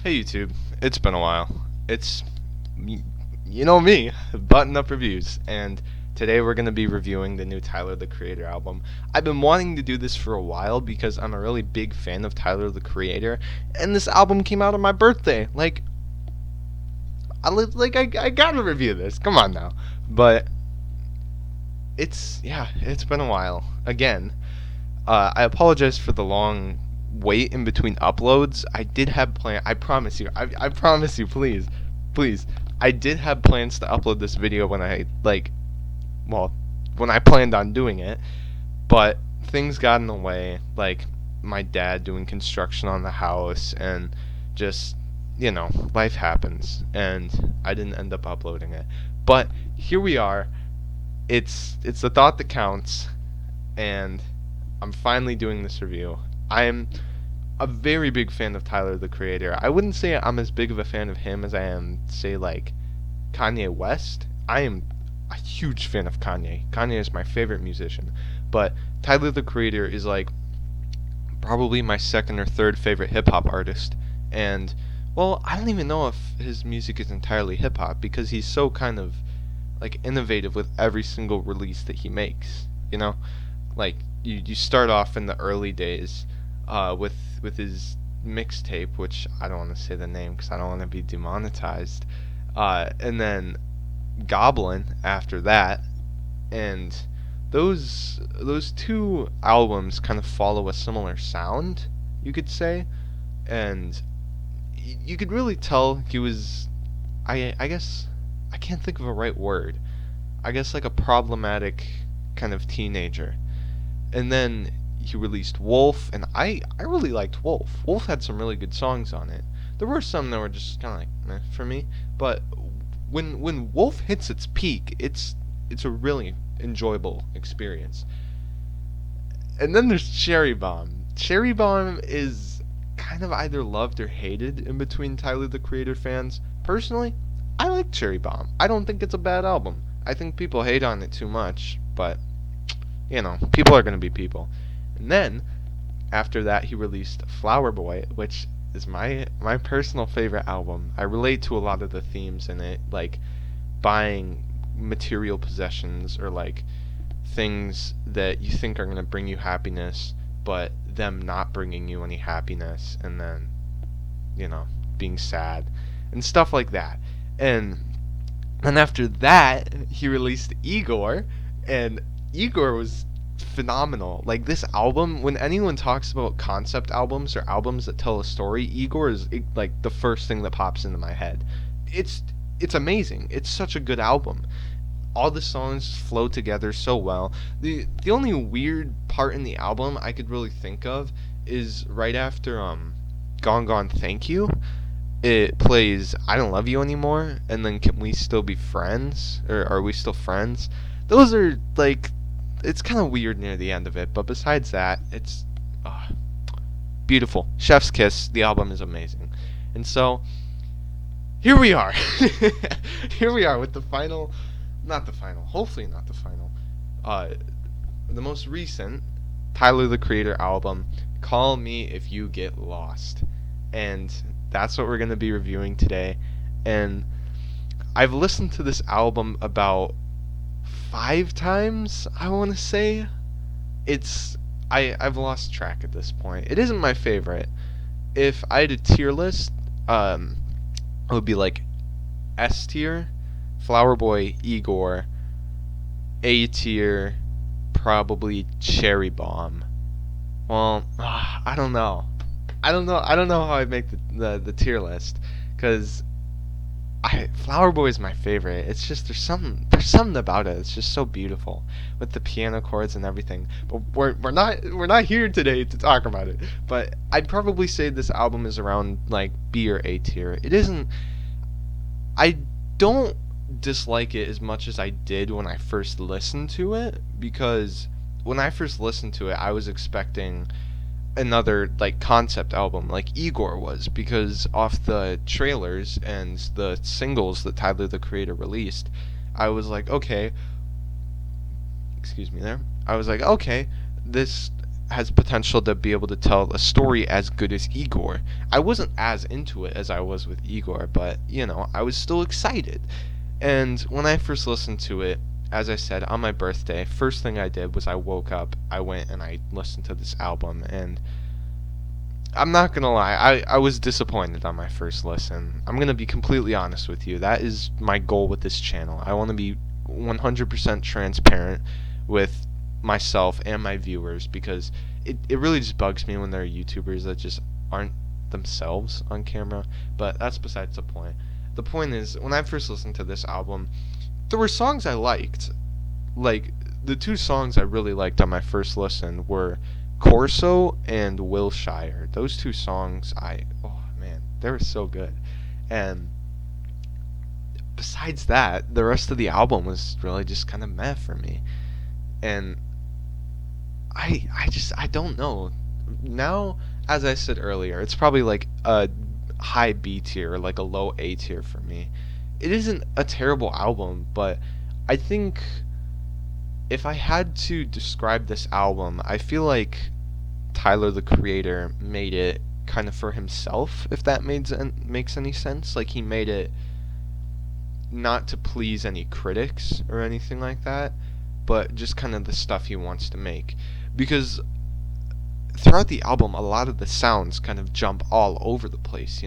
Hey YouTube, it's been a while. It's, you know me, Button Up Reviews, and today we're going to be reviewing the new Tyler the Creator album. I've been wanting to do this for a while because I'm a really big fan of Tyler the Creator, and this album came out on my birthday. I gotta review this. Come on now. But it's been a while. Again, I apologize for the long wait in between uploads. I did have plan. I promise you. I promise you. Please. I did have plans to upload this video when when I planned on doing it, but things got in the way. Like my dad doing construction on the house, and just life happens, and I didn't end up uploading it. But here we are. It's the thought that counts, and I'm finally doing this review. I'm a very big fan of Tyler the Creator. I wouldn't say I'm as big of a fan of him as I am, say, like Kanye West. I am a huge fan of Kanye. Kanye is my favorite musician. But Tyler the Creator is like probably my second or third favorite hip hop artist. And well, I don't even know if his music is entirely hip hop because he's so kind of like innovative with every single release that he makes. Like you start off in the early days with his mixtape, which I don't want to say the name because I don't want to be demonetized, and then Goblin after that, and those two albums kind of follow a similar sound, you could say, and you could really tell he was, I guess I can't think of a right word. I guess like a problematic kind of teenager. And then he released Wolf, and I really liked Wolf. Wolf had some really good songs on it. There were some that were just kind of like meh for me, but when Wolf hits its peak, it's a really enjoyable experience. And then there's Cherry Bomb. Cherry Bomb is kind of either loved or hated in between Tyler the Creator fans. Personally, I like Cherry Bomb. I don't think it's a bad album. I think people hate on it too much, but people are going to be people. And then, after that, he released Flower Boy, which is my personal favorite album. I relate to a lot of the themes in it, like buying material possessions or like things that you think are going to bring you happiness, but them not bringing you any happiness, and then, being sad, and stuff like that. And after that, he released Igor, and Igor was phenomenal. Like this album, when anyone talks about concept albums or albums that tell a story, Igor is like the first thing that pops into my head. It's amazing. It's such a good album. All the songs flow together so well. The only weird part in the album I could really think of is right after Gone Gone Thank You, it plays I Don't Love You Anymore, and then Can We Still Be Friends, or Are We Still Friends? Those are like, it's kind of weird near the end of it, but besides that, it's beautiful. Chef's Kiss, the album is amazing. And so, here we are. Here we are with the final, hopefully not the final, the most recent Tyler the Creator album, Call Me If You Get Lost. And that's what we're going to be reviewing today. And I've listened to this album about 5 times, I want to say. I've lost track at this point. It isn't my favorite. If I had a tier list, it would be like S tier, Flower Boy, Igor. A tier, probably Cherry Bomb. Well, I don't know how I'd make the tier list, because Flower Boy is my favorite. It's just there's something about it. It's just so beautiful with the piano chords and everything. But we're not here today to talk about it. But I'd probably say this album is around like B or A tier. It isn't. I don't dislike it as much as I did when I first listened to it, because when I first listened to it, I was expecting another like concept album like Igor was, because off the trailers and the singles that Tyler the Creator released, I was like, okay, excuse me there, I was like, okay, this has potential to be able to tell a story as good as Igor. I wasn't as into it as I was with Igor, but I was still excited. And when I first listened to it, as I said, on my birthday, first thing I did was I woke up, I went and I listened to this album, and I'm not gonna lie, I was disappointed on my first listen. I'm gonna be completely honest with you. That is my goal with this channel. I want to be 100% transparent with myself and my viewers, because it really just bugs me when there are YouTubers that just aren't themselves on camera. But that's besides the point. The point is, when I first listened to this album, there were songs I liked. Like, the two songs I really liked on my first listen were Corso and Wilshire. Those two songs, oh man, they were so good. And besides that, the rest of the album was really just kind of meh for me. And I don't know. Now, as I said earlier, it's probably like a high B tier, like a low A tier for me. It isn't a terrible album, but I think if I had to describe this album, I feel like Tyler the Creator made it kind of for himself, if that makes any sense. Like, he made it not to please any critics or anything like that, but just kind of the stuff he wants to make. Because throughout the album, a lot of the sounds kind of jump all over the place,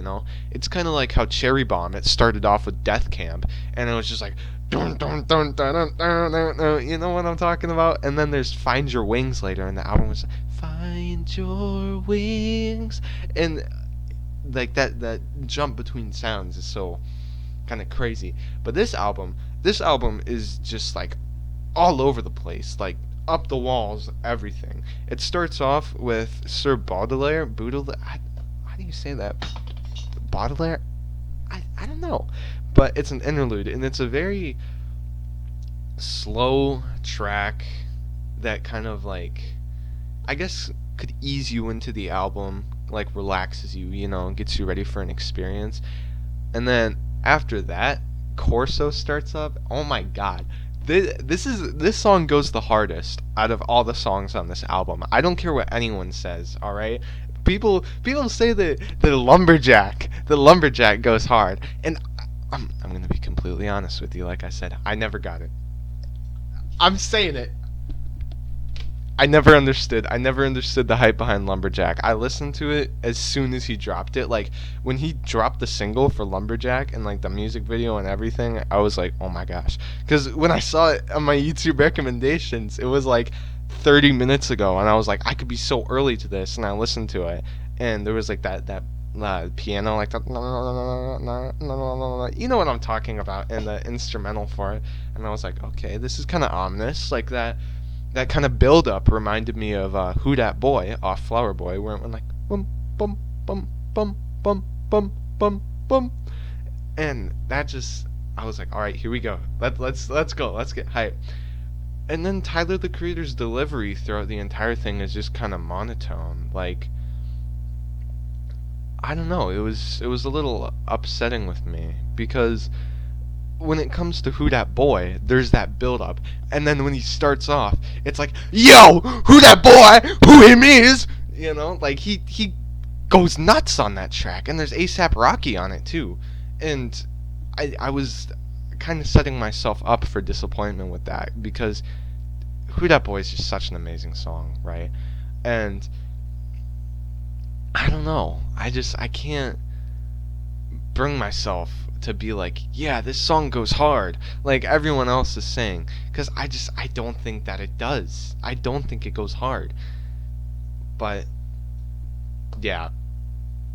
It's kind of like how Cherry Bomb, it started off with Death Camp, and it was just like, dun, dun, dun, dun, dun, dun, dun, dun, you know what I'm talking about? And then there's Find Your Wings later, and the album was Find Your Wings. And like that jump between sounds is so kind of crazy. But this album is just like all over the place, like up the walls, everything. It starts off with Sir Baudelaire. How do you say that? Baudelaire? I don't know. But it's an interlude, and it's a very slow track that kind of like, I guess, could ease you into the album, like relaxes you, gets you ready for an experience. And then after that, Corso starts up. Oh my god. This song goes the hardest out of all the songs on this album. I don't care what anyone says, all right? People say that the lumberjack goes hard, and I'm going to be completely honest with you. Like I said, I never got it. I'm saying it. I never understood the hype behind Lumberjack. I listened to it as soon as he dropped it. Like, when he dropped the single for Lumberjack and like the music video and everything, I was like, oh my gosh. Because when I saw it on my YouTube recommendations, it was like 30 minutes ago, and I was like, I could be so early to this, and I listened to it, and there was like that piano, like that, you know what I'm talking about, and the instrumental for it, and I was like, okay, this is kind of ominous, like that kind of build-up reminded me of Who Dat Boy off Flower Boy, where it went like bum bum bum bum bum bum bum bum, and that just, I was like, all right, here we go. Let's go. Let's get hype. And then Tyler the Creator's delivery throughout the entire thing is just kind of monotone. Like, I don't know. It was a little upsetting with me, because when it comes to Who Dat Boy, there's that build up, and then when he starts off, it's like, yo, who that boy, who him is, like he goes nuts on that track, and there's ASAP Rocky on it too, and I was kind of setting myself up for disappointment with that, because Who Dat Boy is just such an amazing song, right? And I don't know, I can't bring myself to be like, yeah, this song goes hard like everyone else is saying, because I don't think that it does. I don't think it goes hard. But yeah,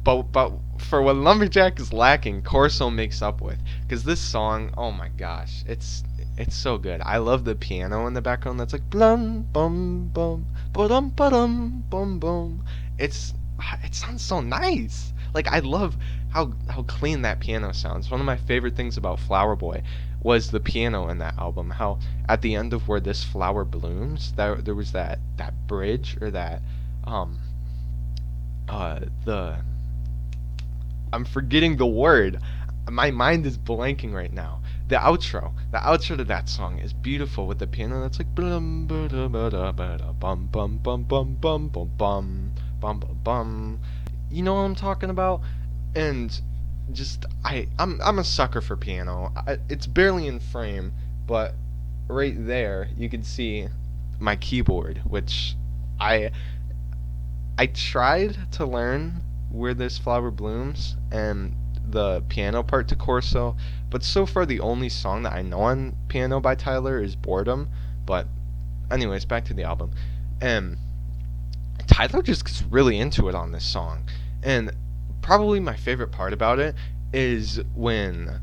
but for what Lumberjack is lacking, Corso makes up with, because this song, oh my gosh, it's so good. I love the piano in the background that's like blum bum bum ba-dum ba-dum bum bum. It sounds so nice. Like, I love how clean that piano sounds. One of my favorite things about Flower Boy was the piano in that album. How at the end of Where This Flower Blooms, there was that bridge, or that I'm forgetting the word. My mind is blanking right now. The outro to that song is beautiful with the piano that's like bum bum bum bum bum bum bum bum bum bum. You know what I'm talking about? And just I'm a sucker for piano. It's barely in frame, but right there you can see my keyboard, which I I tried to learn Where This Flower Blooms and the piano part to Corso, but so far the only song that I know on piano by Tyler is Boredom. But anyways, back to the album. And Tyler just gets really into it on this song. And probably my favorite part about it is when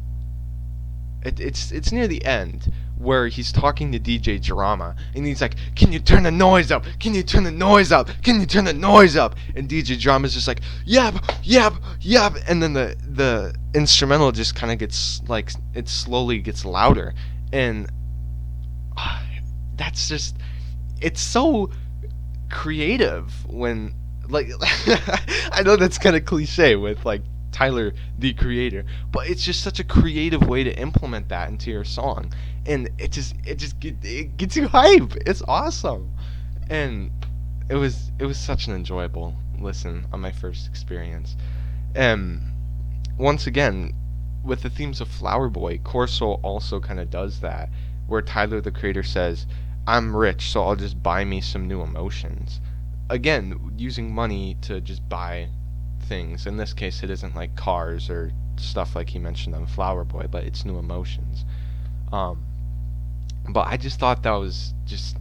it's near the end where he's talking to DJ Drama and he's like, "Can you turn the noise up? Can you turn the noise up? Can you turn the noise up?" And DJ Drama's just like, "Yep, yep, yep." And then the instrumental just kind of gets like it slowly gets louder, and that's just it's so creative when like I know that's kind of cliche with like Tyler the creator, but it's just such a creative way to implement that into your song, and it gets you hype. It's awesome, and it was such an enjoyable listen on my first experience. And once again, with the themes of Flower Boy, Corso also kind of does that, where Tyler the creator says, "I'm rich, so I'll just buy me some new emotions." Again, using money to just buy things. In this case, it isn't like cars or stuff like he mentioned on Flower Boy, but it's new emotions. But I just thought that was just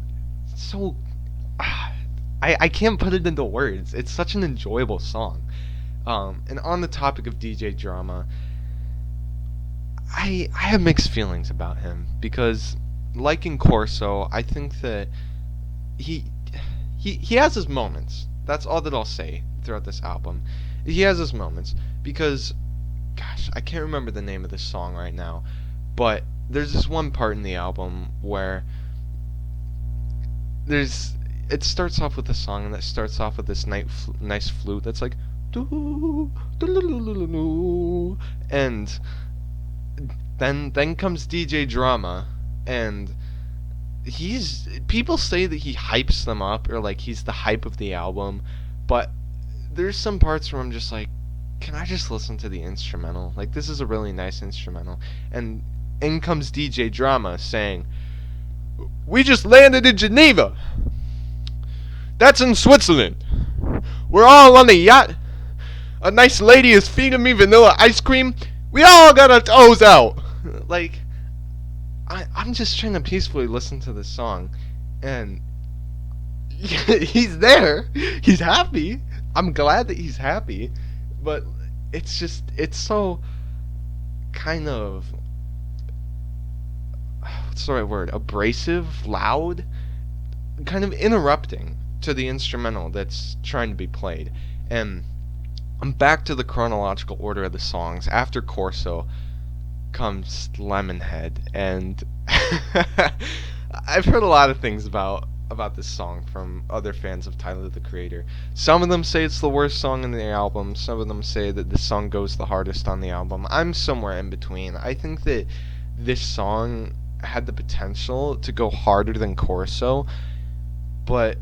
so. I can't put it into words. It's such an enjoyable song. And on the topic of DJ Drama, I have mixed feelings about him because, like in Corso, I think that he has his moments. That's all that I'll say throughout this album. He has his moments because, gosh, I can't remember the name of this song right now, but there's this one part in the album where it starts off with a song and that starts off with this nice flute that's like doo, doo, and then comes DJ Drama, and people say that he hypes them up or like he's the hype of the album, but there's some parts where I'm just like, can I just listen to the instrumental? Like, this is a really nice instrumental. And in comes DJ Drama saying, "We just landed in Geneva. That's in Switzerland. We're all on a yacht. A nice lady is feeding me vanilla ice cream. We all got our toes out." Like, I'm just trying to peacefully listen to this song, and he's there. He's happy. I'm glad that he's happy, but it's so kind of, what's the right word, abrasive, loud, kind of interrupting to the instrumental that's trying to be played. And I'm back to the chronological order of the songs. After Corso comes Lemonhead, and I've heard a lot of things about this song from other fans of Tyler the Creator. Some of them say it's the worst song in the album. Some of them say that this song goes the hardest on the album. I'm somewhere in between. I think that this song had the potential to go harder than Corso, but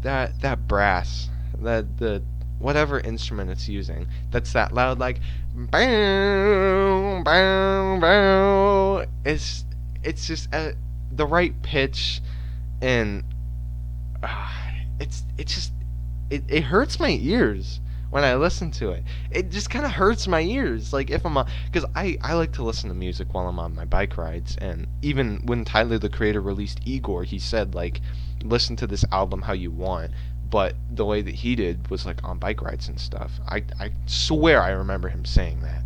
that brass, the whatever instrument it's using, that's that loud like bow bow bow. It's just the right pitch, and it hurts my ears when I listen to it. It just kind of hurts my ears. Like if I'm because I like to listen to music while I'm on my bike rides, and even when Tyler the Creator released Igor, he said like, listen to this album how you want. But the way that he did was like on bike rides and stuff. I swear I remember him saying that.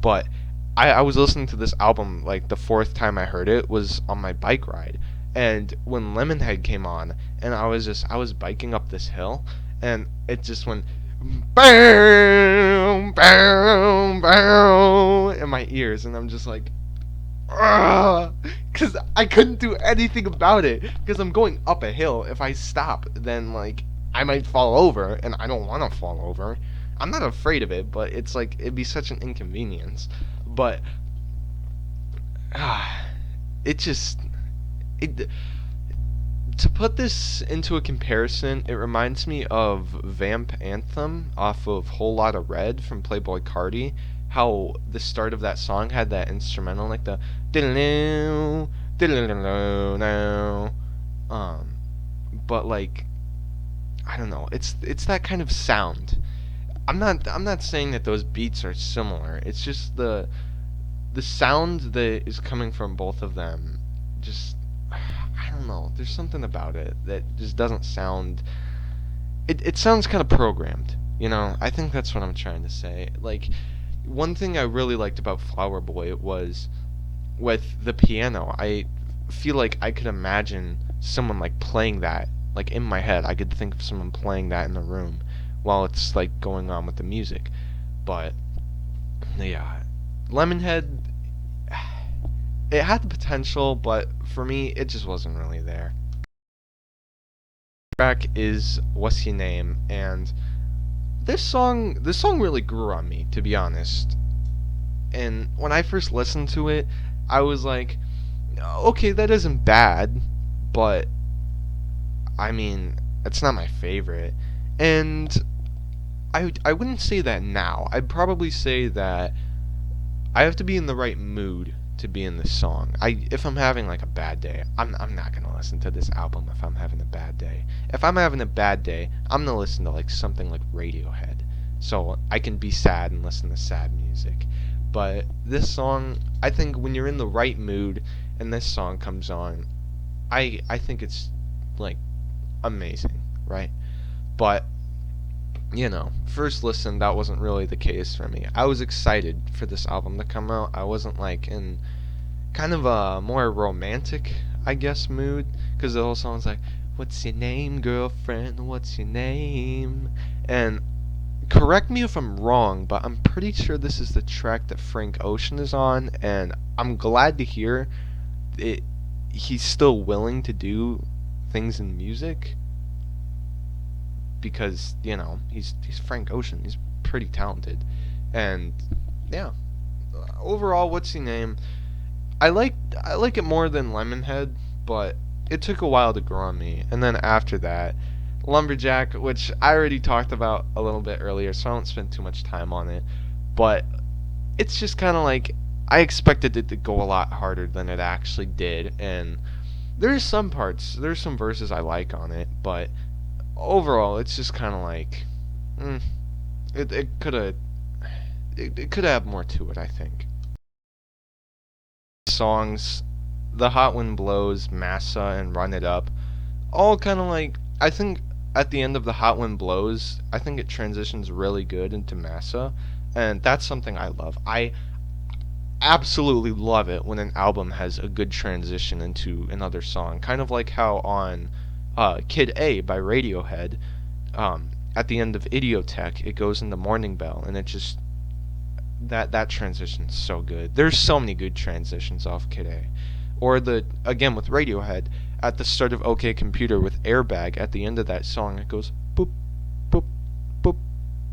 But I was listening to this album, like the fourth time I heard it was on my bike ride. And when Lemonhead came on, and I was biking up this hill, and it just went bam, bam, bam in my ears, and I'm just like, because I couldn't do anything about it, because I'm going up a hill. If I stop, then like I might fall over, and I don't want to fall over. I'm not afraid of it, but it's like it'd be such an inconvenience. But ah, it just it to put this into a comparison, it reminds me of Vamp Anthem off of Whole Lotta Red from Playboy Cardi. How the start of that song had that instrumental, like the diddle-oo, diddle-oo-oo-oo. um, but like I don't know, it's that kind of sound. I'm not saying that those beats are similar. It's just the sound that is coming from both of them. Just I don't know. There's something about it that just doesn't sound. It sounds kind of programmed. I think that's what I'm trying to say. Like one thing I really liked about Flower Boy was with the piano. I feel like I could imagine someone like playing that like in my head. I could think of someone playing that in the room while it's like going on with the music. But yeah, Lemonhead, it had the potential, but for me it just wasn't really there. Track is What's Your Name, and this song really grew on me, to be honest. And when I first listened to it, I was like, okay, that isn't bad, but I mean, it's not my favorite. And I wouldn't say that now. I'd probably say that I have to be in the right mood to be in this song. If I'm having like a bad day, I'm not gonna listen to this album if I'm having a bad day. If I'm having a bad day, I'm gonna listen to like something like Radiohead, so I can be sad and listen to sad music. But this song, I think when you're in the right mood and this song comes on, I think it's like amazing, right? But first listen, that wasn't really the case for me. I was excited for this album to come out. I wasn't like in kind of a more romantic, I guess, mood, because the whole song's like, "What's your name, girlfriend? What's your name?" And correct me if I'm wrong, but I'm pretty sure this is the track that Frank Ocean is on, and I'm glad to hear it. He's still willing to do things in music because he's Frank Ocean. He's pretty talented, and yeah. Overall, What's Your Name? I like it more than Lemonhead, but it took a while to grow on me. And then after that, Lumberjack, which I already talked about a little bit earlier, so I won't spend too much time on it. But it's just kind of like I expected it to go a lot harder than it actually did, and there's some verses I like on it, but overall, it's just kind of like, it could have more to it, I think. Songs, The Hot Wind Blows, Massa, and Run It Up, all kind of like, I think at the end of The Hot Wind Blows, I think it transitions really good into Massa, and that's something I love. I absolutely love it when an album has a good transition into another song, kind of like how on Kid A by Radiohead, at the end of Idiotech, it goes into Morning Bell, and it just that transition's so good. There's so many good transitions off Kid A. Or again with Radiohead, at the start of OK Computer with Airbag, at the end of that song it goes boop boop boop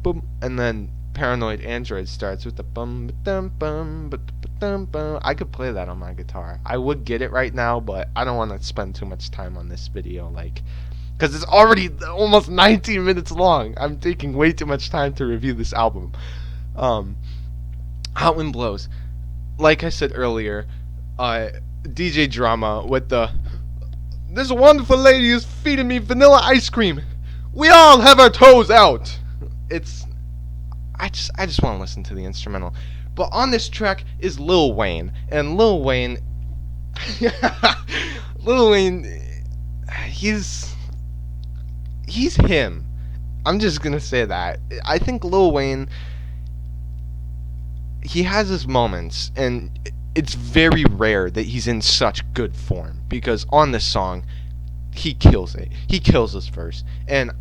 boop, and then Paranoid Android starts with the bum dum bum dum bum. I could play that on my guitar. I would get it right now, but I don't want to spend too much time on this video, because it's already almost 19 minutes long. I'm taking way too much time to review this album. Hot Wind Blows. Like I said earlier, DJ Drama with "This wonderful lady is feeding me vanilla ice cream. We all have our toes out." I just want to listen to the instrumental. But on this track is Lil Wayne, and Lil Wayne, Lil Wayne, he's him. I'm just gonna say that. I think Lil Wayne, he has his moments, and it's very rare that he's in such good form, because on this song, he kills it. He kills this verse. And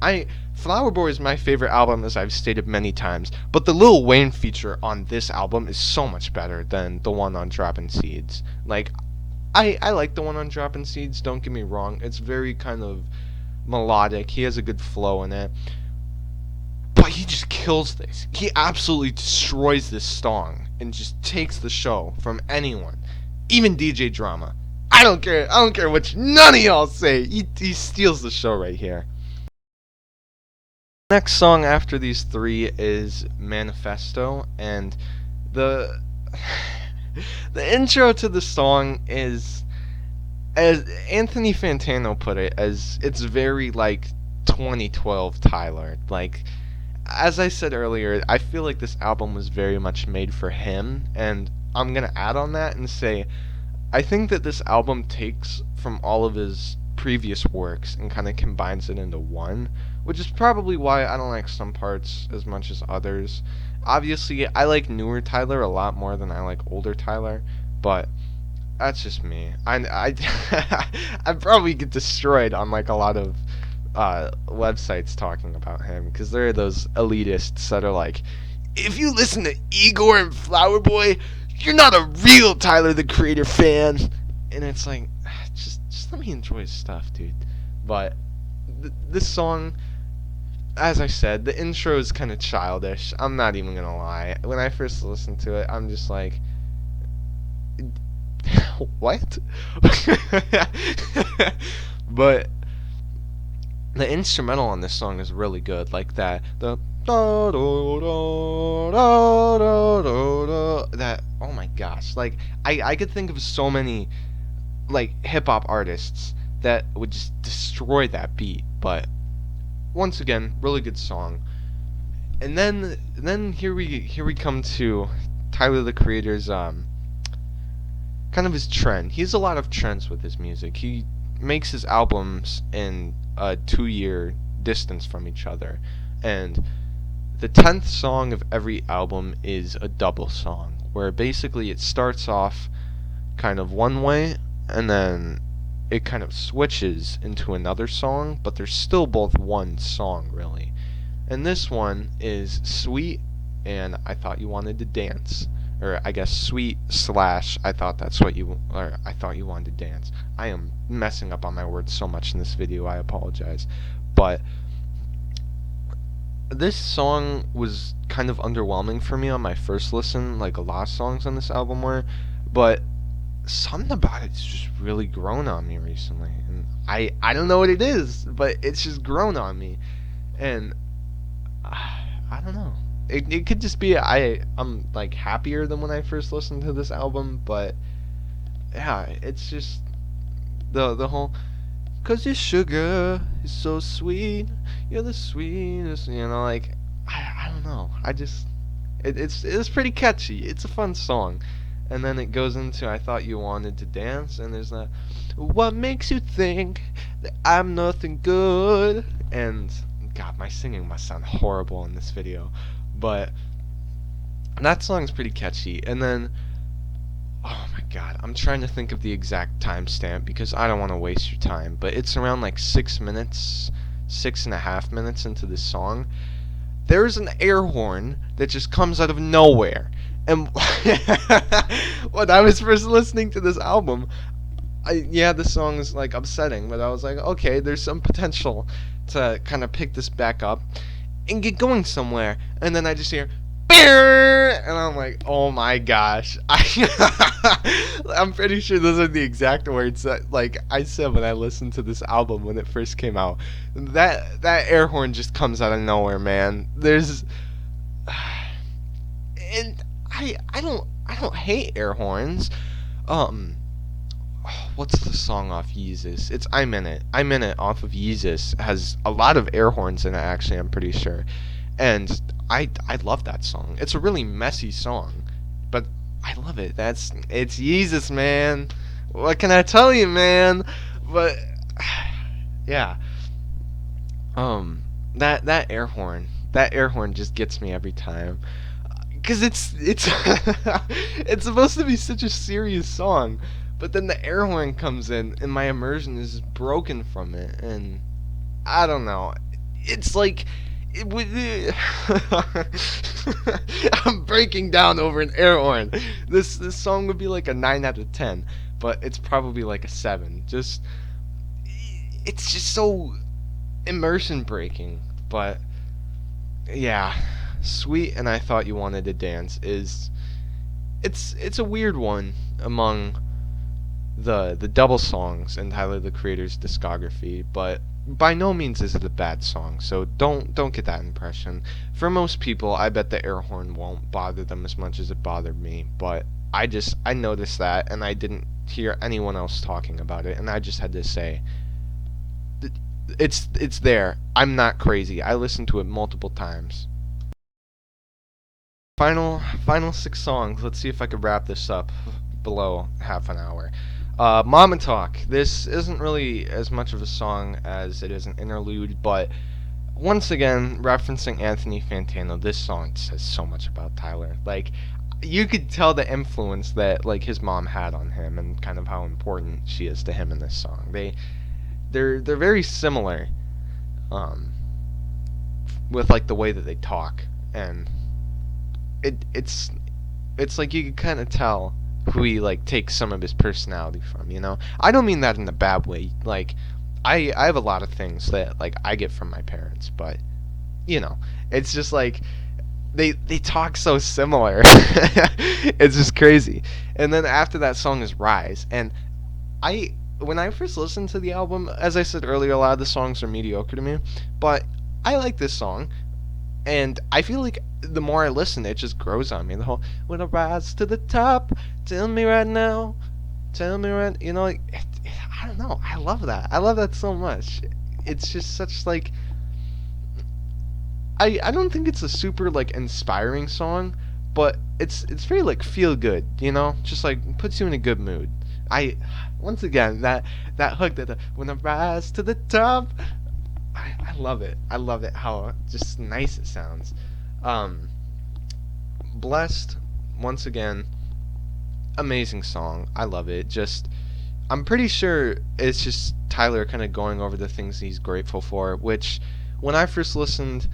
Flower Boy is my favorite album, as I've stated many times, but the Lil Wayne feature on this album is so much better than the one on Droppin' Seeds. Like, I like the one on Droppin' Seeds, don't get me wrong. It's very kind of melodic. He has a good flow in it. But he just kills this. He absolutely destroys this song and just takes the show from anyone. even DJ Drama. I don't care. I don't care what none of y'all say. He steals the show right here. Next song after these three is Manifesto, and the the intro to the song is, as Anthony Fantano put it, as it's very like 2012 Tyler. Like, as I said earlier, I feel like this album was very much made for him, and I'm gonna add on that and say I think that this album takes from all of his previous works and kind of combines it into one, which is probably why I don't like some parts as much as others. Obviously, I like newer Tyler a lot more than I like older Tyler, but that's just me. I probably get destroyed on like a lot of websites talking about him, because there are those elitists that are like, if you listen to Igor and Flower Boy, you're not a real Tyler the Creator fan. And it's like, just let me enjoy his stuff, dude. But this song, as I said, the intro is kind of childish. I'm not even gonna lie. When I first listened to it, I'm just like, what? But the instrumental on this song is really good. Like that, that, oh my gosh. Like, I could think of so many like hip hop artists that would just destroy that beat. But once again, really good song. And then here we come to Tyler the Creator's kind of his trend. He has a lot of trends with his music. He makes his albums in a 2-year distance from each other, and the 10th song of every album is a double song, where basically it starts off kind of one way and then it kind of switches into another song, but they're still both one song really. And this one is Sweet and I Thought You Wanted to Dance. Or I guess Sweet / I Thought That's What You, or I Thought You Wanted to Dance. I am messing up on my words so much in this video, I apologize. But this song was kind of underwhelming for me on my first listen, like a lot of songs on this album were, but something about it's just really grown on me recently. And I don't know what it is, but it's just grown on me. And I don't know. It could just be I'm like happier than when I first listened to this album, but yeah, it's just the whole, 'cause your sugar is so sweet, you're the sweetest, like I don't know. It's pretty catchy. It's a fun song. And then it goes into I Thought You Wanted to Dance, and there's that, what makes you think that I'm nothing good? And God, my singing must sound horrible in this video. But that song's pretty catchy. And then, oh my God, I'm trying to think of the exact timestamp because I don't want to waste your time. But it's around like 6 minutes, 6.5 minutes into this song. There's an air horn that just comes out of nowhere. And when I was first listening to this album, the song is like upsetting, but I was like, okay, there's some potential to kind of pick this back up and get going somewhere. And then I just hear, and I'm like, oh my gosh. I'm pretty sure those are the exact words that like I said when I listened to this album when it first came out. That air horn just comes out of nowhere, man. There's and I don't hate air horns. What's the song off Yeezus? It's I'm In It. I'm In It off of Yeezus has a lot of air horns in it, actually, I'm pretty sure. And I love that song. It's a really messy song, but I love it. It's Yeezus, man. What can I tell you, man? But yeah. That air horn just gets me every time. 'Cause it's it's supposed to be such a serious song, but then the air horn comes in and my immersion is broken from it, and I don't know. It's like it would. I'm breaking down over an air horn. This song would be like a 9 out of 10, but it's probably like a 7. It's just so immersion breaking. But yeah. Sweet and I Thought You Wanted to Dance it's a weird one among the double songs in Tyler the Creator's discography, but by no means is it a bad song. So don't get that impression. For most people, I bet the air horn won't bother them as much as it bothered me, but I noticed that, and I didn't hear anyone else talking about it, and I just had to say it's there. I'm not crazy. I listened to it multiple times. Final six songs. Let's see if I could wrap this up below half an hour. Mama Talk. This isn't really as much of a song as it is an interlude, but once again, referencing Anthony Fantano, this song says so much about Tyler. Like, you could tell the influence that like his mom had on him, and kind of how important she is to him in this song. They're very similar, um, with like the way that they talk, and it's like you can kind of tell who he like takes some of his personality from. I don't mean that in a bad way. Like, I have a lot of things that like I get from my parents, but it's just like they talk so similar. It's just crazy. And then after that song is Rise, and when I first listened to the album, as I said earlier, a lot of the songs are mediocre to me, but I like this song, and I feel like the more I listen, it just grows on me. The whole "when I rise to the top, tell me right now, tell me right," like, I don't know. I love that. I love that so much. It's just such like I don't think it's a super like inspiring song, but it's very like feel good. Just like puts you in a good mood. Once again, that hook, that "when I rise to the top," I love it. I love it how just nice it sounds. Blessed, once again, amazing song. I love it. I'm pretty sure it's just Tyler kind of going over the things he's grateful for, which when I first listened,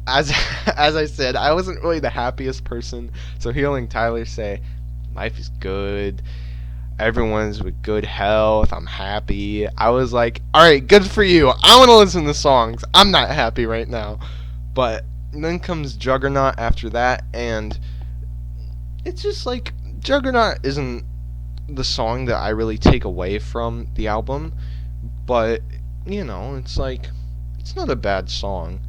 as as I said, I wasn't really the happiest person. So hearing Tyler say, "Life is good, everyone's with good health, I'm happy," I was like, alright, good for you. I want to listen to songs. I'm not happy right now. But then comes Juggernaut after that, and it's just like, Juggernaut isn't the song that I really take away from the album, but it's like, it's not a bad song.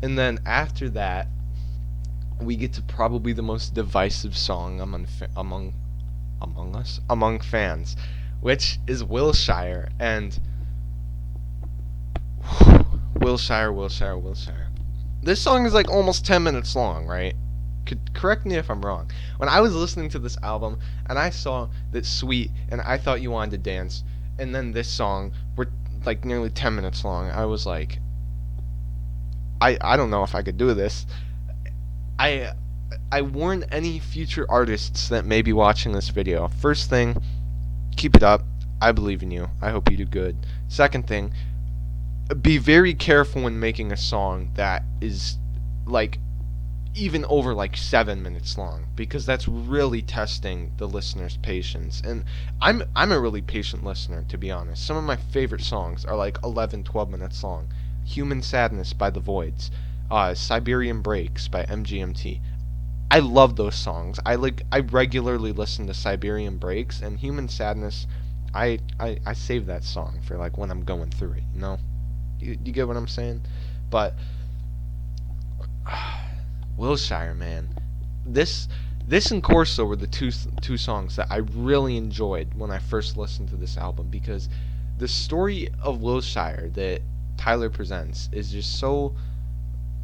And then after that, we get to probably the most divisive song among fans, which is Wilshire. And Wilshire. This song is like almost 10 minutes long, right? Correct me if I'm wrong. When I was listening to this album and I saw that Sweet and I Thought You Wanted to Dance, and then this song were like nearly 10 minutes long, I was like, I don't know if I could do this. I warn any future artists that may be watching this video. First thing, keep it up. I believe in you. I hope you do good. Second thing, be very careful when making a song that is like even over like 7 minutes long, because that's really testing the listener's patience. And I'm a really patient listener, to be honest. Some of my favorite songs are like 11, 12 minutes long. Human Sadness by The Voids, Siberian Breaks by MGMT. I love those songs. I regularly listen to Siberian Breaks, and Human Sadness, I save that song for like when I'm going through it, You get what I'm saying? But Wilshire, man. This and Corso were the two songs that I really enjoyed when I first listened to this album, because the story of Wilshire that Tyler presents is just so,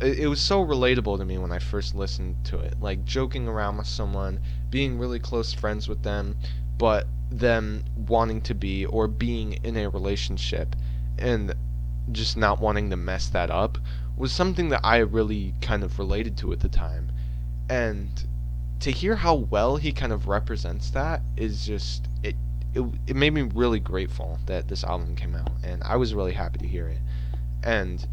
it was so relatable to me when I first listened to it. Like, joking around with someone, being really close friends with them, but them wanting to be or being in a relationship and just not wanting to mess that up was something that I really kind of related to at the time. And to hear how well he kind of represents that is just, it made me really grateful that this album came out, and I was really happy to hear it. And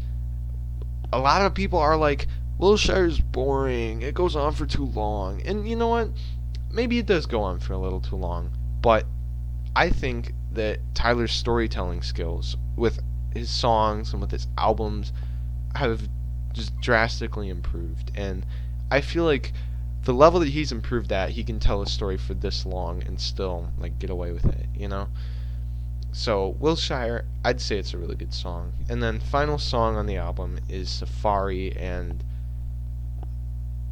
a lot of people are like, Wilshire's boring, it goes on for too long. And you know what? Maybe it does go on for a little too long, but I think that Tyler's storytelling skills with his songs and with his albums have just drastically improved. And I feel like the level that he's improved at, he can tell a story for this long and still like get away with it, you know? So Wilshire, I'd say it's a really good song. And then final song on the album is Safari, and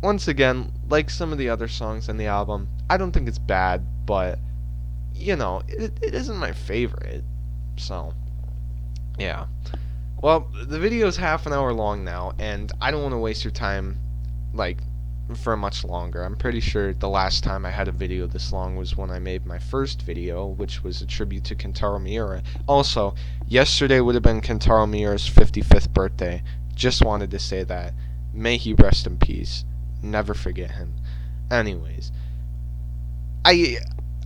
once again, like some of the other songs on the album, I don't think it's bad, but you know, it isn't my favorite. So, yeah. Well, the video is half an hour long now, and I don't want to waste your time, like, for much longer. I'm pretty sure the last time I had a video this long was when I made my first video, which was a tribute to Kentaro Miura. Also, yesterday would have been Kentaro Miura's 55th birthday. Just wanted to say that. May he rest in peace. Never forget him. Anyways, I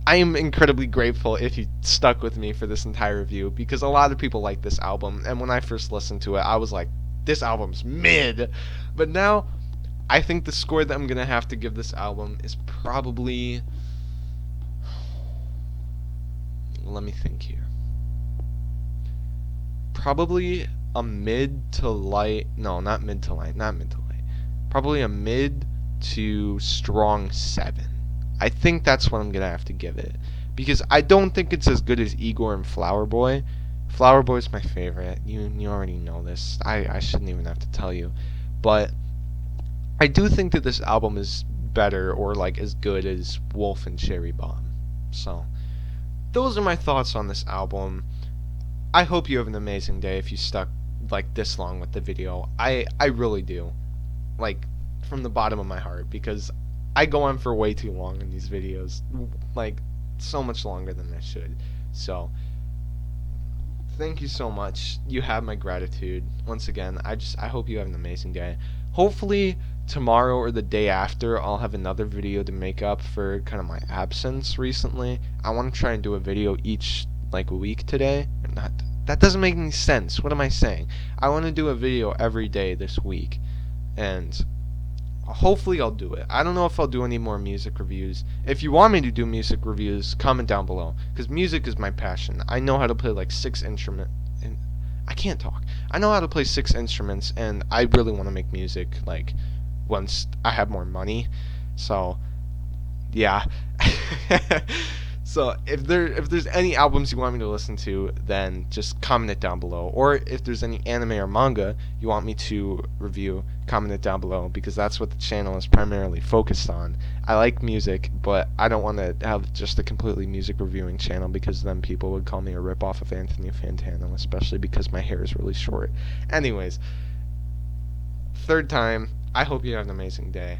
am incredibly grateful if you stuck with me for this entire review, because a lot of people like this album, and when I first listened to it, I was like, this album's mid. But now, I think the score that I'm going to have to give this album is probably... Let me think here. Probably a mid to light... No, not mid to light. Probably a mid to strong 7. I think that's what I'm going to have to give it. Because I don't think it's as good as Igor and Flower Boy. Flower Boy's my favorite. You already know this. I shouldn't even have to tell you. But I do think that this album is better, or like as good as Wolf and Cherry Bomb. So, those are my thoughts on this album. I hope you have an amazing day if you stuck like this long with the video. I really do. Like, from the bottom of my heart, because I go on for way too long in these videos, like so much longer than I should. So thank you so much. You have my gratitude. Once again, I hope you have an amazing day. Hopefully tomorrow or the day after I'll have another video to make up for kind of my absence recently. I want to try and do a video each like week today. Not that doesn't make any sense. What am I saying? I want to do a video every day this week, and hopefully I'll do it. I don't know if I'll do any more music reviews. If you want me to do music reviews, comment down below, because music is my passion. I know how to play like 6 instruments. I can't talk. I know how to play 6 instruments, and I really want to make music like once I have more money. So yeah. So if there's any albums you want me to listen to, then just comment it down below. Or if there's any anime or manga you want me to review, comment it down below, because that's what the channel is primarily focused on. I like music, but I don't want to have just a completely music reviewing channel, because then people would call me a ripoff of Anthony Fantano, especially because my hair is really short. Anyways, third time, I hope you have an amazing day,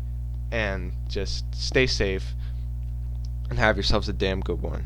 and just stay safe and have yourselves a damn good one.